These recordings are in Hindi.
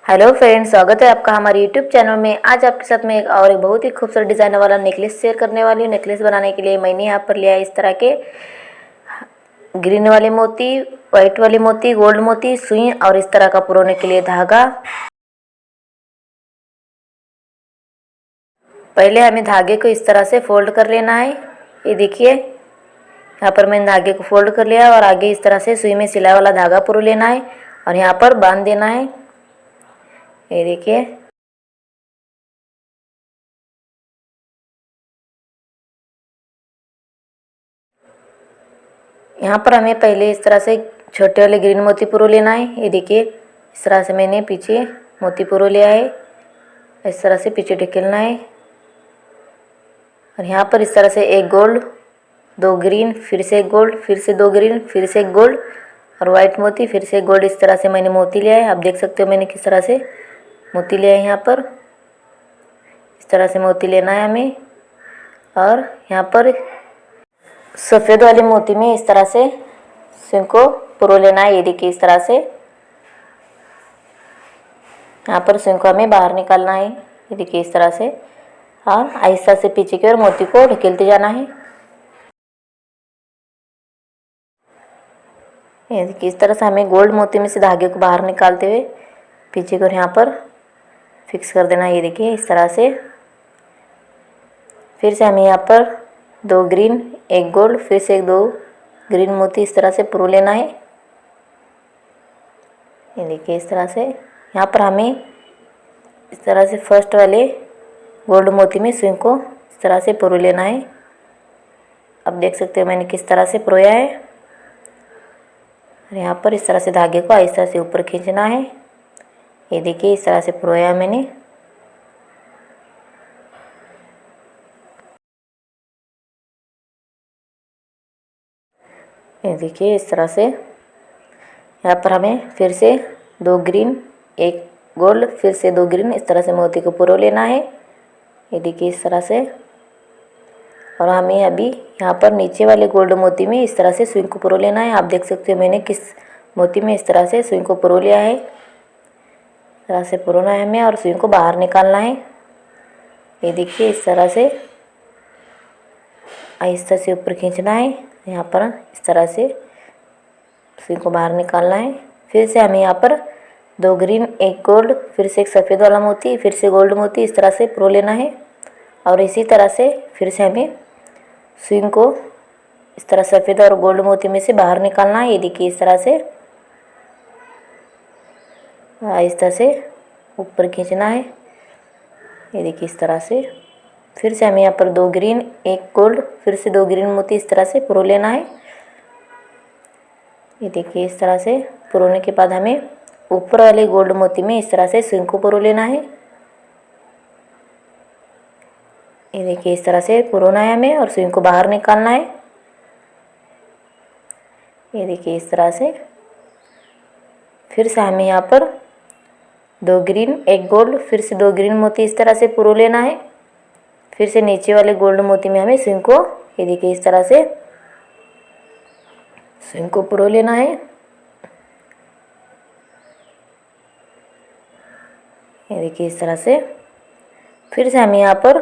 हेलो फ्रेंड्स, स्वागत है आपका हमारे यूट्यूब चैनल में। आज आपके साथ में एक बहुत ही खूबसूरत डिज़ाइन वाला नेकलेस शेयर करने वाली हूँ। नेकलेस बनाने के लिए मैंने यहाँ पर लिया है इस तरह के ग्रीन वाले मोती, वाइट वाले मोती, गोल्ड मोती, सुई और इस तरह का पुरोने के लिए धागा। पहले हमें धागे को इस तरह से फोल्ड कर लेना है। ये देखिए, यहाँ पर मैंने धागे को फोल्ड कर लिया और आगे इस तरह से सुई में सिलाई वाला धागा पुरो लेना है और यहाँ पर बांध देना है। ये देखिए, यहाँ पर हमें पहले इस तरह से छोटे वाले ग्रीन मोती पुरो लेना है। ये देखिए, इस तरह से मैंने पीछे मोती पुरो लिया है। इस तरह से पीछे ढकेलना है और यहाँ पर इस तरह से एक गोल्ड, दो ग्रीन, फिर से एक गोल्ड, फिर से दो ग्रीन, फिर से एक गोल्ड और वाइट मोती, फिर से गोल्ड। इस तरह से मैंने मोती लिया है। आप देख सकते हो मैंने किस तरह से मोती लिया है। यहाँ पर इस तरह से मोती लेना है हमें और यहाँ पर सफ़ेद वाले मोती में इस तरह से सिंह को पुरो लेना है। ये देखिए, इस तरह से यहाँ पर सिंह को हमें बाहर निकालना है। ये देखिए, इस तरह से और आहिस्ता से पीछे की ओर मोती को ढकेलते जाना है। ये देखिए, इस तरह से हमें गोल्ड मोती में से धागे को बाहर निकालते हुए पीछे की ओर यहाँ पर फिक्स कर देना है। ये देखिए, इस तरह से फिर से हमें यहाँ पर दो ग्रीन, एक गोल्ड, फिर से एक दो ग्रीन मोती इस तरह से पुरो लेना है। ये देखिए, इस तरह से यहाँ पर हमें इस तरह से फर्स्ट वाले गोल्ड मोती में सुई को इस तरह से पुरो लेना है। अब देख सकते हो मैंने किस तरह से पुरोया है और यहाँ पर इस तरह से धागे को आहिस्ता से ऊपर खींचना है। ये देखिए, इस तरह से पुरोया मैंने। ये देखिए, इस तरह से यहाँ पर हमें फिर से दो ग्रीन, एक गोल्ड, फिर से दो ग्रीन इस तरह से मोती को पुरो लेना है। ये देखिए, इस तरह से और हमें अभी यहाँ पर नीचे वाले गोल्ड मोती में इस तरह से सुई को पुरो लेना है। आप देख सकते हो मैंने किस मोती में इस तरह से सुई को पुरो लिया है। इस तरह से पुरोना है हमें और सुई को बाहर निकालना है। ये देखिए, इस तरह से आहिस्ता से ऊपर खींचना है। यहाँ पर इस तरह से सुई को बाहर निकालना है। फिर से हमें यहाँ पर दो ग्रीन, एक गोल्ड, फिर से एक सफ़ेद वाला मोती, फिर से गोल्ड मोती इस तरह से पुरो लेना है और इसी तरह से फिर से हमें सुई को इस तरह सफ़ेद और गोल्ड मोती में से बाहर निकालना है। ये देखिए, इस तरह से आहिस्ता से ऊपर खींचना है। ये देखिए, इस तरह से फिर से हमें यहाँ पर दो ग्रीन, एक गोल्ड, फिर से दो ग्रीन मोती इस तरह से पुरो लेना है। ये देखिए, इस तरह से पुरोने के बाद हमें ऊपर वाले गोल्ड मोती में इस तरह से सुई को पुरो लेना है। ये देखिए, इस तरह से पुरोना है हमें और सुई को बाहर निकालना है। ये देखिए, इस तरह से फिर से हमें यहाँ पर दो ग्रीन, एक गोल्ड, फिर से दो ग्रीन मोती इस तरह से पुरो लेना है। फिर से नीचे वाले गोल्ड मोती में हमें सुई को ये देखिए इस तरह से सुई को पुरो लेना है। ये देखिए, इस तरह से फिर से हमें यहाँ पर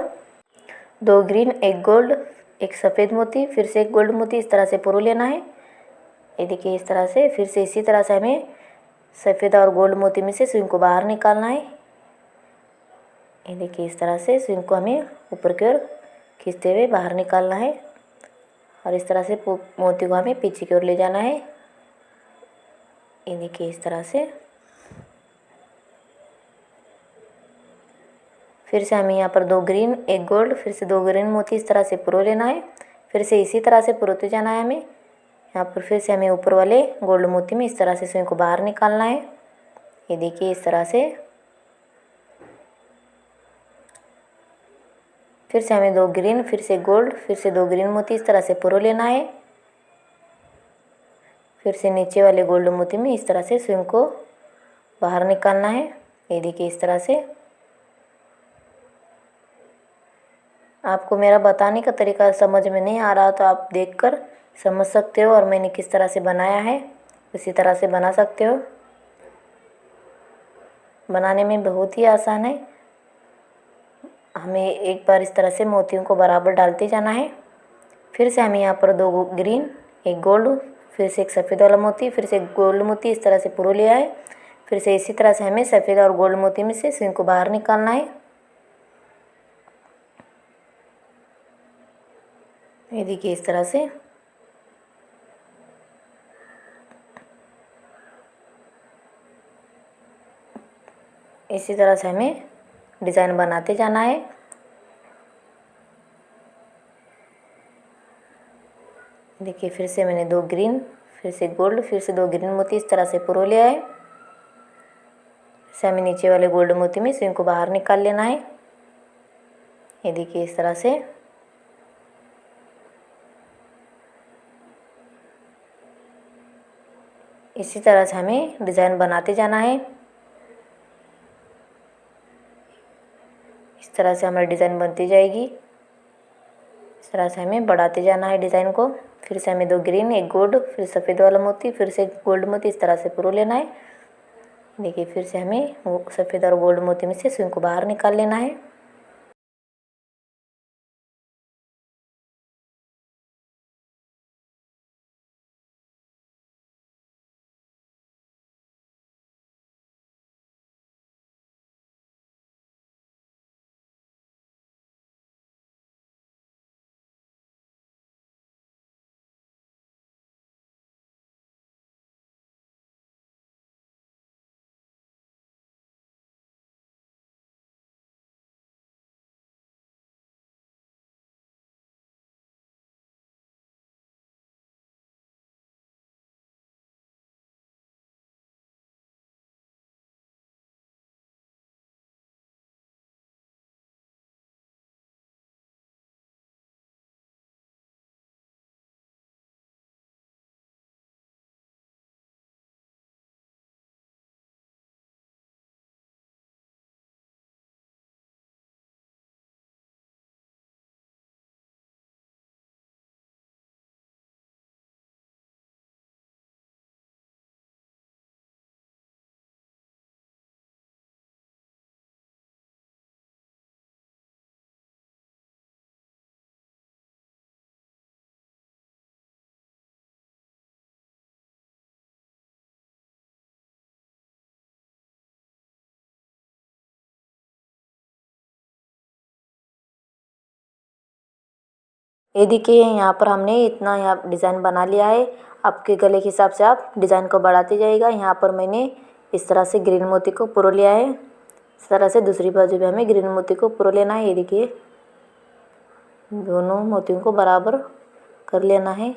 दो ग्रीन, एक गोल्ड, एक सफ़ेद मोती, फिर से एक गोल्ड मोती इस तरह से पुरो लेना है। ये देखिए, इस तरह से फिर से इसी तरह से हमें सफ़ेद और गोल्ड मोती में से सुई को बाहर निकालना है। ये देखिए, इस तरह से सुई को हमें ऊपर की ओर खींचते हुए बाहर निकालना है और इस तरह से मोती को हमें पीछे की ओर ले जाना है। ये देखिए, इस तरह से फिर से हमें यहाँ पर दो ग्रीन, एक गोल्ड, फिर से दो ग्रीन मोती इस तरह से पुरो लेना है। फिर से इसी तरह से पुरोते जाना है हमें। यहाँ पर फिर से हमें ऊपर वाले गोल्ड मोती में इस तरह से सुई को बाहर निकालना है। ये देखिए, इस तरह से फिर से हमें दो ग्रीन, फिर से गोल्ड, फिर से दो ग्रीन मोती इस तरह से पुरो लेना है। फिर से नीचे वाले गोल्ड मोती में इस तरह से सुई को बाहर निकालना है। ये देखिए, इस तरह से आपको मेरा बताने का तरीका समझ में नहीं आ रहा तो आप देखकर समझ सकते हो और मैंने किस तरह से बनाया है उसी तरह से बना सकते हो। बनाने में बहुत ही आसान है। हमें एक बार इस तरह से मोतियों को बराबर डालते जाना है। फिर से हमें यहाँ पर 2 ग्रीन, 1 गोल्ड, फिर से एक सफ़ेद वाला मोती, फिर से एक गोल्ड मोती इस तरह से पुरो लिया है। फिर से इसी तरह से हमें सफ़ेद और गोल्ड मोती में से सुई को बाहर निकालना है। ये देखिए इस तरह से। इसी तरह से हमें डिज़ाइन बनाते जाना है। देखिए फिर से मैंने 2 ग्रीन, फिर से गोल्ड, फिर से 2 ग्रीन मोती इस तरह से पुरो लिया है। से हमें नीचे वाले गोल्ड मोती में सुई को बाहर निकाल लेना है। ये देखिए इस तरह से। इसी तरह से हमें डिज़ाइन बनाते जाना है। इस तरह से हमारी डिज़ाइन बनती जाएगी। इस तरह से हमें बढ़ाते जाना है डिज़ाइन को। फिर से हमें 2 ग्रीन, 1 गोल्ड, फिर सफ़ेद वाला मोती, फिर से गोल्ड मोती इस तरह से पुरो लेना है। देखिए फिर से हमें वो सफ़ेद और गोल्ड मोती में से सुई को बाहर निकाल लेना है। ये देखिए यहाँ पर हमने इतना यहाँ डिज़ाइन बना लिया है। आपके गले के हिसाब से आप डिज़ाइन को बढ़ाते जाइएगा। यहाँ पर मैंने इस तरह से ग्रीन मोती को पुरो लिया है। इस तरह से दूसरी बाजू भी हमें ग्रीन मोती को पुरो लेना है। ये देखिए दोनों मोतियों को बराबर कर लेना है।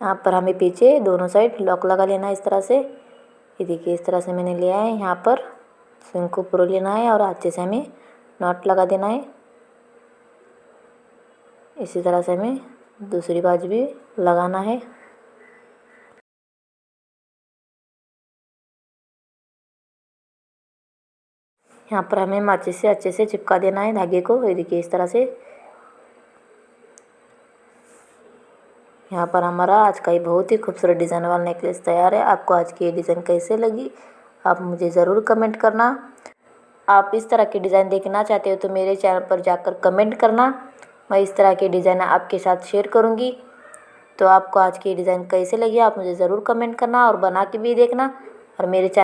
यहाँ पर हमें पीछे दोनों साइड लॉक लगा लेना है इस तरह से। ये देखिए इस तरह से मैंने लिया है। यहाँ पर सुई को पुरो लेना है और अच्छे से हमें नॉट लगा देना है। इसी तरह से हमें दूसरी बाजू भी लगाना है। यहाँ पर हमें माचिस से अच्छे से चिपका देना है धागे को। ये देखिए इस तरह से। यहाँ पर हमारा आज का ये बहुत ही खूबसूरत डिज़ाइन वाला नेकलेस तैयार है। आपको आज की ये डिज़ाइन कैसे लगी आप मुझे ज़रूर कमेंट करना। आप इस तरह की डिज़ाइन देखना चाहते हो तो मेरे चैनल पर जाकर कमेंट करना। मैं इस तरह की डिज़ाइन आपके साथ शेयर करूँगी। तो आपको आज की डिज़ाइन कैसे लगी आप मुझे ज़रूर कमेंट करना और बना के भी देखना। और मेरे चैनल